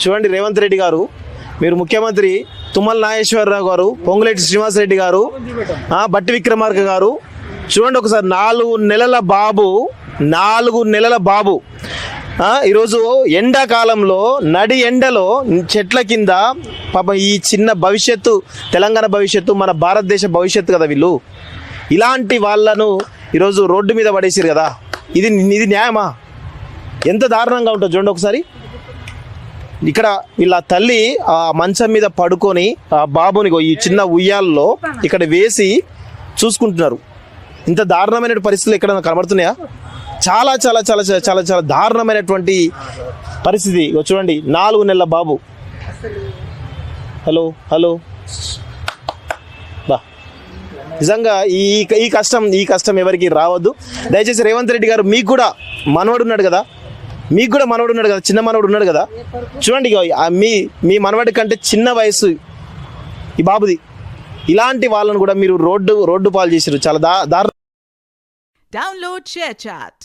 చూడండి రేవంత్ రెడ్డి గారు, మీరు ముఖ్యమంత్రి తుమ్మల నాగేశ్వరరావు గారు, పొంగులేటి శ్రీనివాసరెడ్డి గారు, బట్టి విక్రమార్క గారు, చూడండి ఒకసారి 4 నెలల బాబు ఈరోజు ఎండాకాలంలో నడి ఎండలో చెట్ల కింద పాపం ఈ చిన్న భవిష్యత్తు, తెలంగాణ భవిష్యత్తు, మన భారతదేశ భవిష్యత్తు కదా వీళ్ళు. ఇలాంటి వాళ్ళను ఈరోజు రోడ్డు మీద పడేసారు కదా, ఇది న్యాయమా? ఎంత దారుణంగా ఉంటుంది చూడండి ఒకసారి. ఇక్కడ వీళ్ళ తల్లి ఆ మంచం మీద పడుకొని ఆ బాబుని ఈ చిన్న ఉయ్యాల్లో ఇక్కడ వేసి చూసుకుంటున్నారు. ఇంత దారుణమైన పరిస్థితులు ఎక్కడైనా కనబడుతున్నాయా? చాలా చాలా చాలా చాలా చాలా దారుణమైనటువంటి పరిస్థితి. చూడండి 4 నెలల బాబు. హలో హలో బా, నిజంగా ఈ కష్టం ఎవరికి రావద్దు. దయచేసి రేవంత్ రెడ్డి గారు, మీకు కూడా మనవడు ఉన్నాడు కదా, చిన్న మనవడు ఉన్నాడు కదా, చూడండి మీ మనవడి కంటే చిన్న వయసు ఈ బాబుది. ఇలాంటి వాళ్ళను కూడా మీరు రోడ్డు పాలు చేశారు. చాలా దారుణం. Download ShareChat.